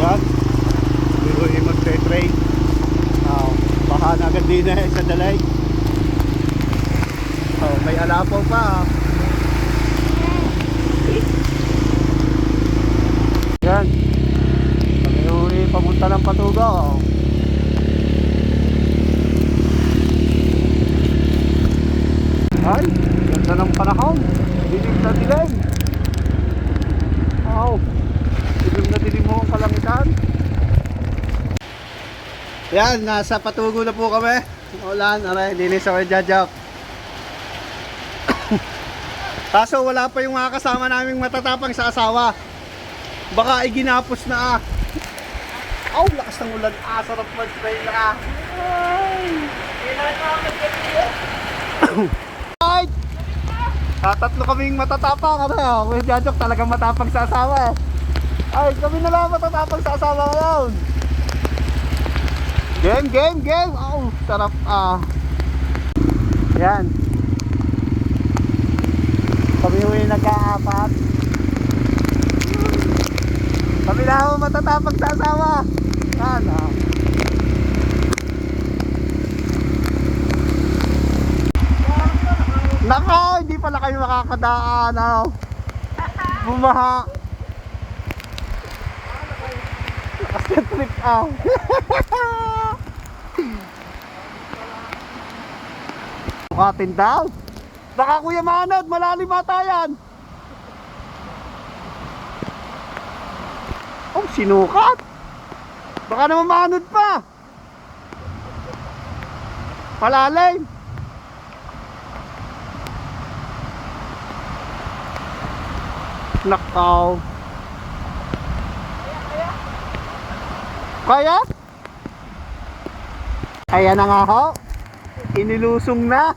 Yan. Biro yung magte-train. Baka na agad din sa dalay. May alapaw pa. Yan. Kami uwi papunta ng Patugaw. Ay, ganda ng panahon. Dilim na dilim. Dilim na dilim mo ang kalangitan. Yan, nasa Patugaw na po kami. Ulan, aray, linis ako yung jajak. Kaso wala pa yung mga kasama naming matatapang sa asawa. Baka iginapos na. Lakas ng ulan. Sarap mag-trail na. Ay! Tatlo kaming matatapang. Kuya Jajok talagang matapang sa asawa. Ay, kami na lang matatapang sa asawa ngayon. Game. Sarap. Yan. Kami huwi nag-aapat. Kami na ako matatapag sa asawa. Yan. Nako, hindi pala kayo makakadaan. Bumaha. Lakas na trip. Bukatin daw. Baka Kuya Manod, malalim ata yan. Sinukat. Baka naman manod pa. Malalim. Nakaw. Kaya? Kaya na nga ho. Inilusong na.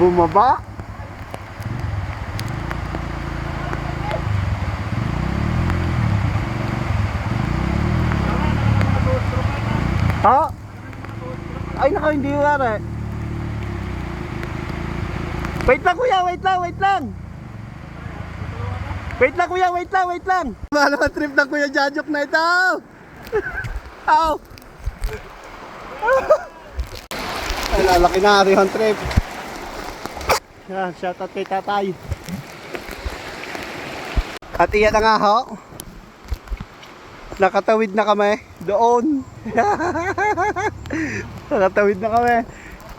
Bumaba. Ay naka, hindi wala. Wait lang kuya, wait lang. Wait lang kuya, wait lang. Mahal naman trip ng Kuya Jajok na ito. Ay, lalaki na rin ang trip. Yan, shoutout kay tatay. At iyan na nga ho. Nakatawid na kami doon. Nakatawid na kami.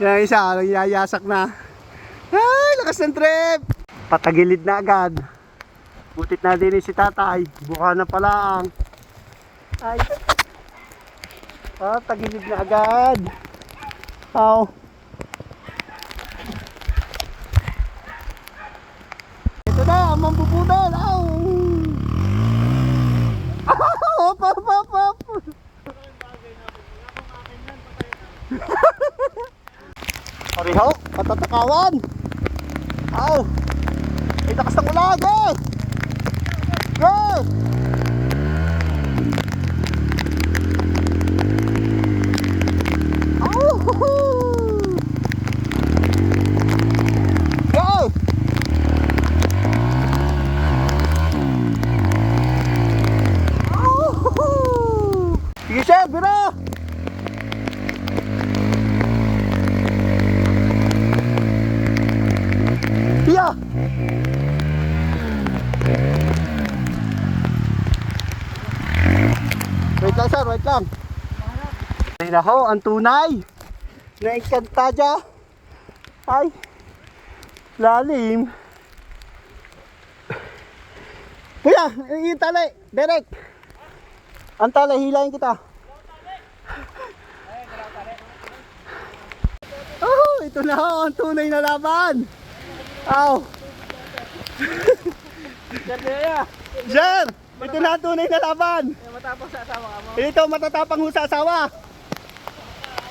Yan ang isa, yayasak na. Ay, lakas ng trip. Patagilid na agad. Butit na din si tatay. Buka na pala ang. Ay. Patagilid na agad. Ito na, ang mambubudol. Hop. Pariho, patatakawan. Ay, lakas ng ulan, Go! Sige sir, biro! Iya! Wait lang sir, wait lang. Ay nako, ang tunay. Naikantadya. Ay, lalim. Kuya, yung tali, direct. Ang tali, hilahin kita. Ito na ho, ang tunay na laban. Sir, ito na ang tunay na laban. Matapang sa asawa mo. Ito, matatapang ho sa asawa.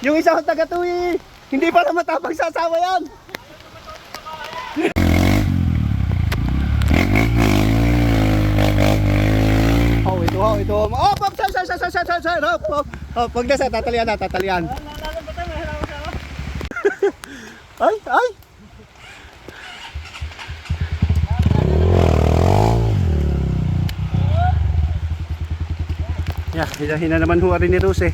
Yung isang taga-tuwi, hindi pala matapang sa asawa yan. Ito. Sir. Pag nasa, tatalian. Ay. Yeah, hilahin na naman ho rin ni Rose eh.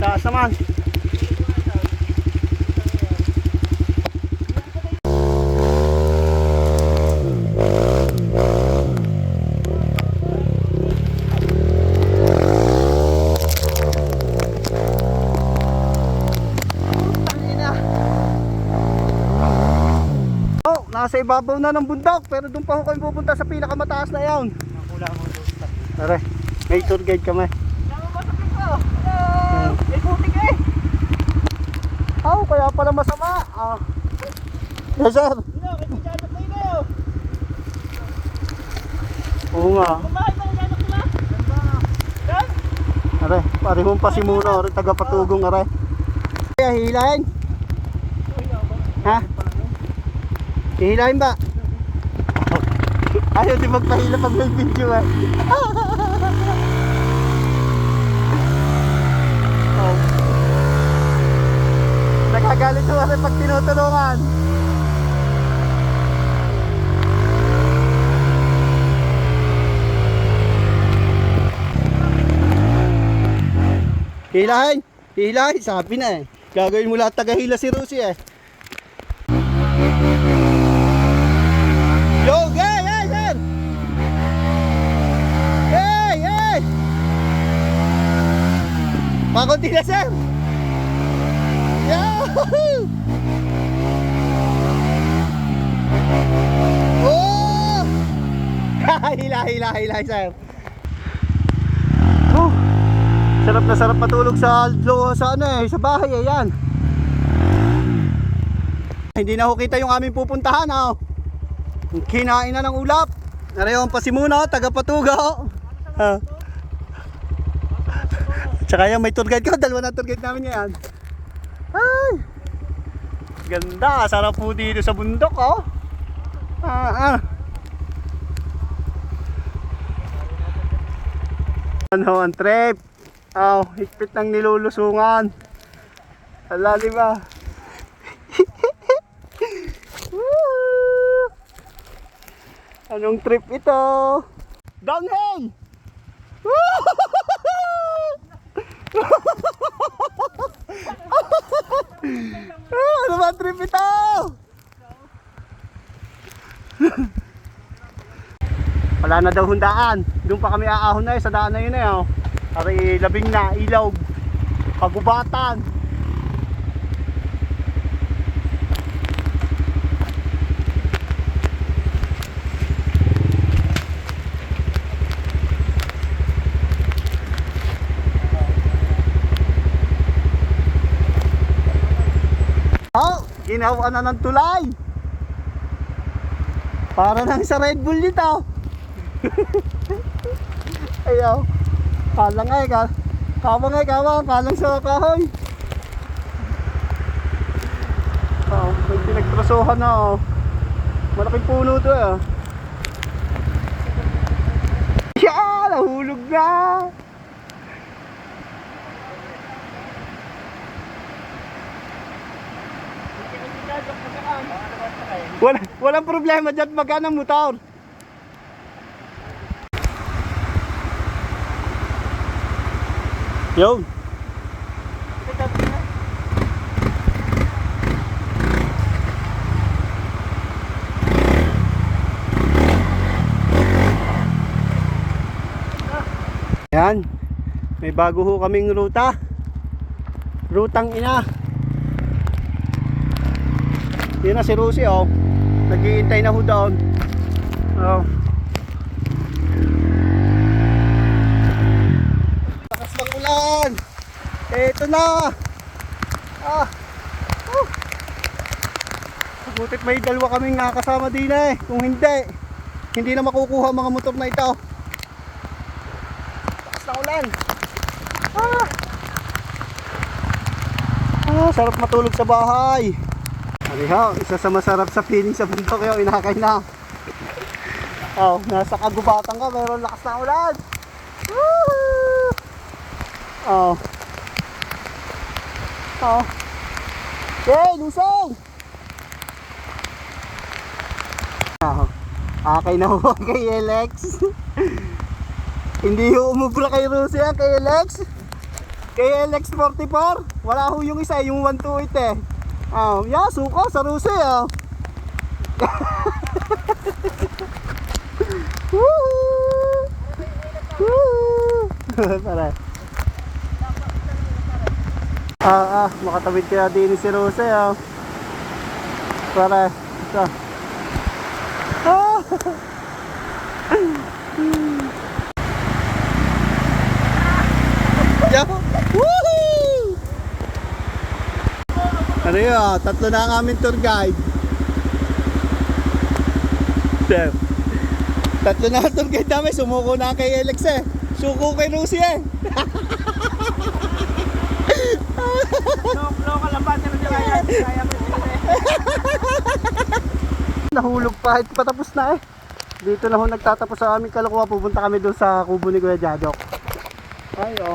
Taas naman. Nasa ibabaw na ng bundok, pero doon pa ako kayo pupunta sa pinakamataas na yan. Tara, may tour guide kami. May putik eh. Kaya pala masama. Yes sir. Oo nga. Are, pare mong pasimuno, are, taga-patugong are. Kaya hilahin. Ha? Hihilahin ba? Ayaw di magpahila pag may video eh. Nagagalit ko kasi pag tinutulungan. Hilahin! Hilahin! Sabi na eh. Gagawin mo lahat tagahila si Rosie eh. Yo, hey, hey, sir! Hey, hey! Pakunti na, sir! Yahoo! Oh! Hila, sir! Oh! Sarap na sarap matulog sa sa bahay, ayan. Hindi na ho kita yung aming pupuntahan, oh. Kinain na ng ulap. Narayon pa si Muna, taga-Patugaw. Tsaka yan, may tour guide ko. Dalawa na tour guide namin yan. Ay, ganda, sarap po dito sa bundok, oh. Ano ang trip? Higpit ng nilulusungan. Alalim ba? Anong trip ito? Downhill! Ano ba trip ito? Wala na daw hundaan. Doon pa kami aahon na sa daan na yun eh. Ari labing na, ilog, kagubatan. Ginawa na ng tulay. Para nang sa Red Bull dito. Ayaw. Kalang ay ka. Kalang sa kahoy. May pinagtrasohan na malaking puno to eh. Nahulog na. Walang problema dyan, magana motor. Yun. Yan. May bago ho kaming ruta. Rutang ina. Yun na si Rosie, oh. Nag-iintay na ho doon. Oh. Lakas ng ulan. Eto na. Butit may dalawa kaming nakasama din eh. Kung hindi na makukuha mga motor na ito. Lakas ng ulan. Sarap matulog sa bahay. Ariho, isa sa masarap sa feeling sa bundok yung inakay na. Nasa kagubatan ka, mayroon lakas na ulan. Okay, lusong. Akay na ho kay Alex. Hindi ho umubra kay Rusi yan, kay Alex. Kay Alex 44. Wala ho yung isa, yung 128 eh. Yeah, suko sa Rusi oh. Woo! Woo! Tara. Makatawid kaya din si Rusi oh. Tara. Ito. Ah! Yo! Woohoo! Ano yun? Tatlo na ang aming tour guide. Sir. Tatlo na ang tour guide namin. Sumuko na kay Alex eh. Suko kay Lucy eh. Local lang ba? Kaya mo Nahulog pa. Patapos na eh. Dito na ho nagtatapos sa aming kalokohan. Pupunta kami doon sa kubo ni Kuya Jadok. Ay oh.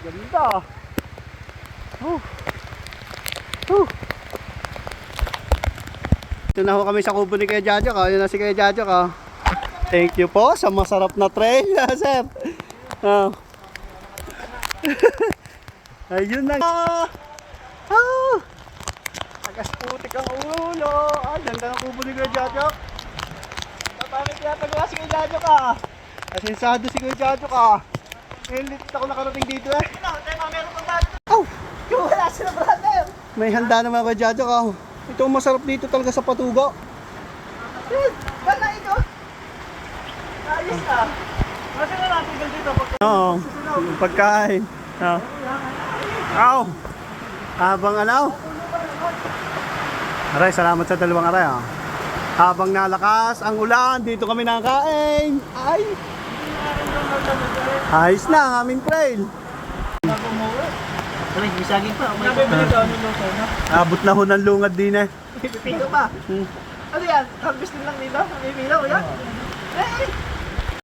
Ganda. Ito na ho kami sa kubo ni Kuya Jadok. Ayun na si Kuya Jadok oh. Thank you po sa masarap na trail, sir. Oh. Ayun na. Agas putik ang ulo. Ganda ng kubo ni Kuya Jadok. Paano kaya tagawa si Kuya Jadok ah? Asensado si Kuya Jadok ah. Ngayon dito ako nakarating dito eh. meron pang dati. Oh! Yung wala sila, brother. May handa naman Kuya Jadok ah. Ito ang masarap dito talaga sa Patugo. Wala ito. Ayos na. Kasi na natin dito. Oo. Yung pagkain. Oo. Ow! Habang ano? Aray, salamat sa dalawang aray ah. Habang nalakas ang ulan, dito kami nakakain. Ay! Ayos na ang aming trail. Ay, may saging pa. Nabibili ka, ano luto na? Abot na ho ng lungad din eh. Pipito pa. Ano yan? Harvest din lang nila? May milaw yan? Eh!